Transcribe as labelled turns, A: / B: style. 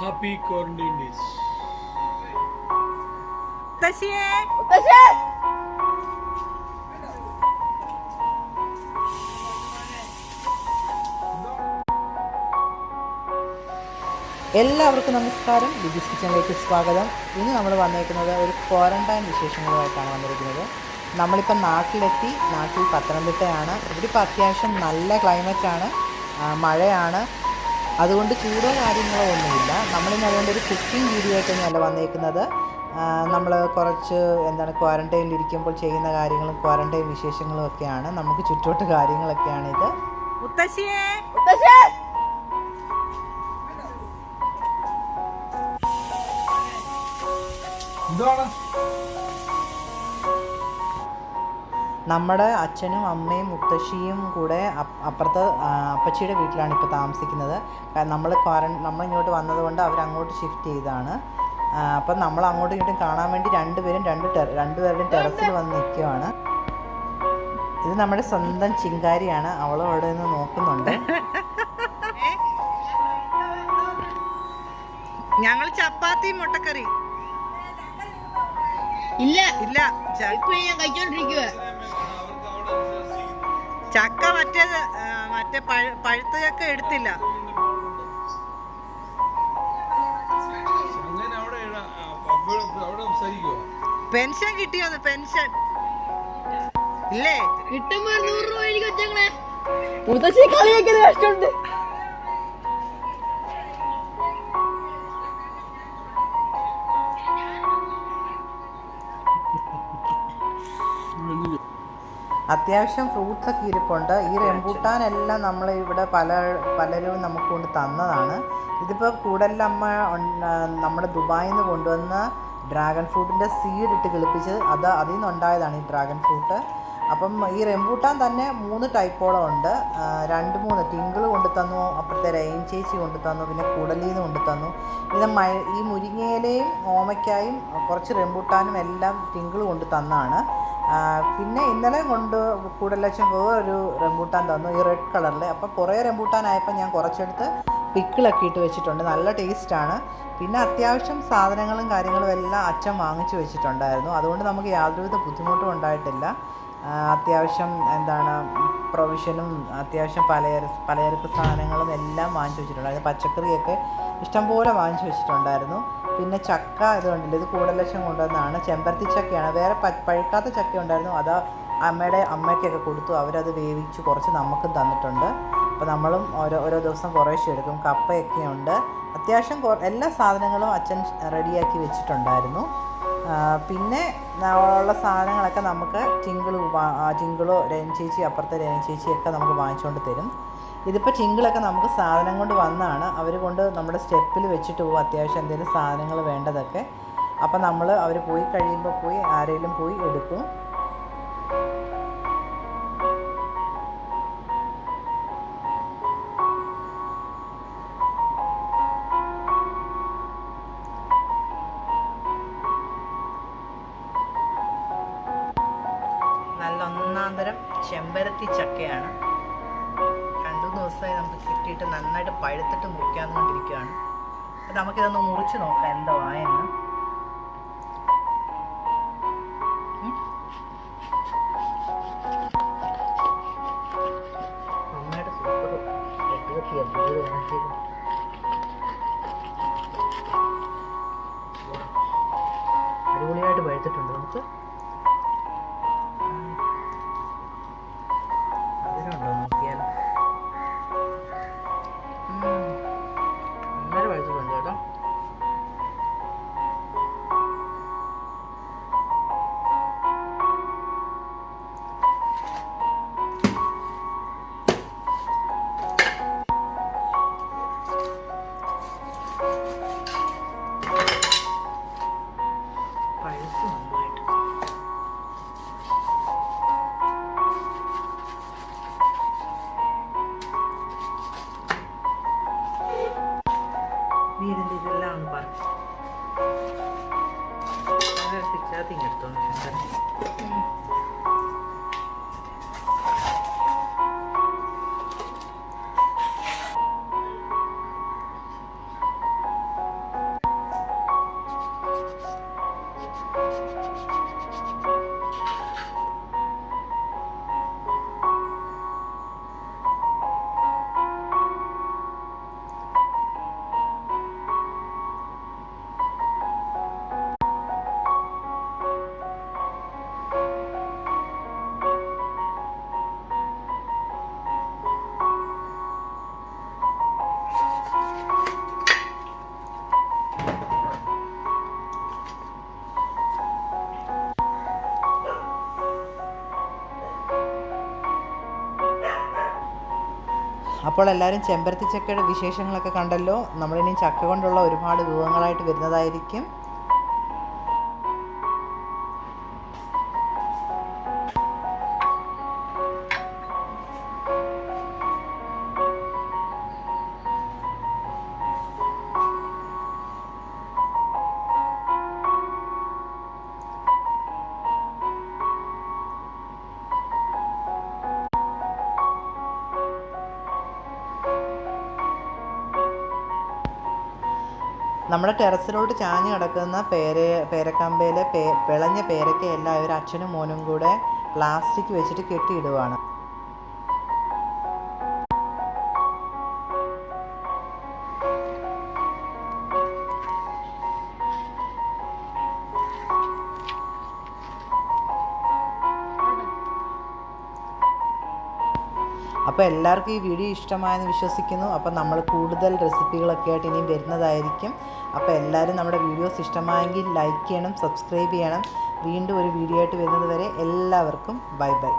A: Happy quarantine days.
B: എല്ലാവർക്കും നമസ്കാരം. ലിബീസ് കിച്ചണിലേക്ക് സ്വാഗതം. ഇന്ന് നമ്മൾ വന്നിരിക്കുന്നത് ഒരു ക്വാറന്റൈൻ വിശേഷങ്ങളുമായിട്ടാണ് വന്നിരിക്കുന്നത്. നമ്മളിപ്പോൾ നാട്ടിലെത്തി. നാട്ടിൽ പത്തനംതിട്ടയാണ്. ഇവിടെ ഇപ്പോൾ അത്യാവശ്യം നല്ല ക്ലൈമറ്റാണ്, മഴയാണ്. അതുകൊണ്ട് ചൂടോ കാര്യങ്ങളോ ഒന്നുമില്ല. നമ്മളിന്ന് അതുകൊണ്ട് ഒരു കുക്കിംഗ് വീഡിയോ ആയിട്ടൊന്നുമല്ല വന്നിരിക്കുന്നത്. നമ്മൾ കുറച്ച് ക്വാറന്റൈനിലിരിക്കുമ്പോൾ ചെയ്യുന്ന കാര്യങ്ങളും ക്വാറന്റൈൻ വിശേഷങ്ങളും ഒക്കെയാണ്. നമുക്ക് ചുറ്റോട്ട് കാര്യങ്ങളൊക്കെയാണിത്. നമ്മുടെ അച്ഛനും അമ്മയും മുത്തശ്ശിയും കൂടെ അപ്പുറത്ത് അപ്പച്ചിയുടെ വീട്ടിലാണ് ഇപ്പോൾ താമസിക്കുന്നത്. നമ്മളിങ്ങോട്ട് വന്നതുകൊണ്ട് അവരങ്ങോട്ട് ഷിഫ്റ്റ് ചെയ്തതാണ്. അപ്പം നമ്മൾ അങ്ങോട്ടും ഇങ്ങോട്ടും കാണാൻ വേണ്ടി രണ്ടുപേരുടെയും ടെറസിൽ വന്ന് നിൽക്കുകയാണ്. ഇത് നമ്മുടെ സ്വന്തം ചിങ്കാരിയാണ്. അവളും അവിടെ നിന്ന് നോക്കുന്നുണ്ട്.
C: ഞങ്ങൾ ചപ്പാത്തി മുട്ടക്കറി
D: ഇല്ല
C: ഇല്ല
D: ഇപ്പൊ ഞാൻ കഴിച്ചോണ്ടിരിക്കുക.
C: ചക്ക മറ്റേ പഴുത്ത ചക്ക എടുത്തില്ല. പെൻഷൻ കിട്ടിയോന്ന്? പെൻഷൻ ഇല്ലേ?
D: കിട്ടുമ്പോ 100 രൂപ എനിക്ക് വെച്ചേക്കണേ. മുത്തശ്ശി കളിയാക്കിയത് കഷ്ടമുണ്ട്.
B: അത്യാവശ്യം ഫ്രൂട്ട്സൊക്കെ ഇരിപ്പുണ്ട്. ഈ റംബൂട്ടാനെല്ലാം നമ്മൾ ഇവിടെ പലരും നമുക്ക് കൊണ്ട് തന്നതാണ്. ഇതിപ്പോൾ കൂടല്ലമ്മ നമ്മുടെ ദുബായിൽ നിന്ന് കൊണ്ടുവന്ന ഡ്രാഗൺ ഫ്രൂട്ടിൻ്റെ സീഡ് ഇട്ട് കിളിപ്പിച്ച് അതിൽ നിന്നുണ്ടായതാണ് ഈ ഡ്രാഗൺ ഫ്രൂട്ട്. അപ്പം ഈ റംബൂട്ടാൻ തന്നെ 3 ടൈപ്പോളം ഉണ്ട്. 2-3 ടിങ്കിൾ കൊണ്ടു തന്നു, അപ്പുറത്തെ റെയിൻ ചേച്ചി കൊണ്ടു തന്നു, പിന്നെ കൂടലിൽ നിന്ന് കൊണ്ടു തന്നു. ഈ മുരിങ്ങയിലയും ഓമയ്ക്കായും കുറച്ച് റംബൂട്ടാനും എല്ലാം ടിങ്കിൾ കൊണ്ടു തന്നാണ്. പിന്നെ ഇന്നലെ കൂടലക്ഷം വേറൊരു റംബൂട്ടാൻ തന്നു, ഈ റെഡ് കളറിൽ. അപ്പോൾ കുറേ റംബൂട്ടാനായപ്പോൾ ഞാൻ കുറച്ചെടുത്ത് പിക്കിളൊക്കെ ഇട്ട് വെച്ചിട്ടുണ്ട്. നല്ല ടേസ്റ്റാണ്. പിന്നെ അത്യാവശ്യം സാധനങ്ങളും കാര്യങ്ങളും എല്ലാം അച്ഛൻ വാങ്ങിച്ചു വെച്ചിട്ടുണ്ടായിരുന്നു. അതുകൊണ്ട് നമുക്ക് യാതൊരുവിധ ബുദ്ധിമുട്ടും ഉണ്ടായിട്ടില്ല. അത്യാവശ്യം പ്രൊവിഷനും അത്യാവശ്യം പലചരക്ക് സാധനങ്ങളും എല്ലാം വാങ്ങിച്ചു വെച്ചിട്ടുണ്ടായിരുന്നു. പച്ചക്കറിയൊക്കെ ഇഷ്ടംപോലെ വാങ്ങിച്ചു വെച്ചിട്ടുണ്ടായിരുന്നു. പിന്നെ ചക്ക ഇത് കണ്ടില്ല, ഇത് കൂടലക്ഷം കൊണ്ടുവന്നതാണ്. ചെമ്പരത്തി ചക്കയാണ്. വേറെ പഴുക്കാത്ത ചക്ക ഉണ്ടായിരുന്നു, അത് അമ്മയ്ക്കൊക്കെ കൊടുത്തു. അവരത് വേവിച്ച് കുറച്ച് നമുക്കും തന്നിട്ടുണ്ട്. അപ്പോൾ നമ്മളും ഓരോ ദിവസം കുറേശ്ശെ എടുക്കും. കപ്പയൊക്കെ ഉണ്ട്. അത്യാവശ്യം എല്ലാ സാധനങ്ങളും അച്ഛൻ റെഡിയാക്കി വെച്ചിട്ടുണ്ടായിരുന്നു. പിന്നെ ഉള്ള സാധനങ്ങളൊക്കെ നമുക്ക് ടിങ്കിളോ രേൻ ചേച്ചി, അപ്പുറത്തെ രേൻ ചേച്ചിയൊക്കെ നമുക്ക് വാങ്ങിച്ചുകൊണ്ട് തരും. ഇതിപ്പോൾ ടിങ്കിളൊക്കെ നമുക്ക് സാധനം കൊണ്ട് വന്നതാണ്. അവർ കൊണ്ട് നമ്മുടെ സ്റ്റെപ്പിൽ വെച്ചിട്ട് പോകും അത്യാവശ്യം എന്തെങ്കിലും സാധനങ്ങൾ വേണ്ടതൊക്കെ. അപ്പം അവർ പോയി കഴിയുമ്പോൾ ആരെങ്കിലും പോയി എടുക്കും. നല്ല ഒന്നാന്തരം ചെമ്പരത്തി ചക്കയാണ്. 2 ദിവസമായി നമുക്ക് കിട്ടിയിട്ട് നന്നായിട്ട് പഴുത്തിട്ട് മുറിക്കാന്ന് കൊണ്ടിരിക്കുകയാണ്. അപ്പം നമുക്കിതൊന്ന് മുറിച്ച് നോക്കാം എന്തോ ആയെന്ന്. നന്നായിട്ട് സൂപ്പർ അടിപൊളിയായിട്ട് പഴുത്തിട്ടുണ്ട്. നമുക്ക് അതിനുണ്ടോ നോക്കിയാൽ നന്നായി പഴുത്തിട്ടുണ്ട് കേട്ടോ. പഴുത്ത് നന്നായിട്ട് നീരിൻ്റെ ഇതെല്ലാം ഒന്ന് പറഞ്ഞു പിച്ചാത്തിങ്ങെടുത്തോണ്ട് ഇപ്പോൾ എല്ലാവരും ചെമ്പരത്തി ചക്കയുടെ വിശേഷങ്ങളൊക്കെ കണ്ടല്ലോ. നമ്മളിനി ചക്ക കൊണ്ടുള്ള ഒരുപാട് വിഭവങ്ങളായിട്ട് വരുന്നതായിരിക്കും. നമ്മുടെ ടെറസിലോട്ട് ചാഞ്ഞ് കിടക്കുന്ന പേരക്കമ്പയിലെ വിളഞ്ഞ പേരയ്ക്ക എല്ലാവരും അച്ഛനും മോനും കൂടെ പ്ലാസ്റ്റിക് വെച്ചിട്ട് കെട്ടിയിടുവാണ്. അപ്പോൾ എല്ലാവർക്കും ഈ വീഡിയോ ഇഷ്ടമായെന്ന് വിശ്വസിക്കുന്നു. അപ്പോൾ നമ്മൾ കൂടുതൽ റെസിപ്പികളൊക്കെ ആയിട്ട് ഇനിയും വരുന്നതായിരിക്കും. അപ്പോൾ എല്ലാവരും നമ്മുടെ വീഡിയോസ് ഇഷ്ടമായെങ്കിൽ ലൈക്ക് ചെയ്യണം, സബ്സ്ക്രൈബ് ചെയ്യണം. വീണ്ടും ഒരു വീഡിയോ ആയിട്ട് വരുന്നത് വരെ എല്ലാവർക്കും ബൈ ബൈ.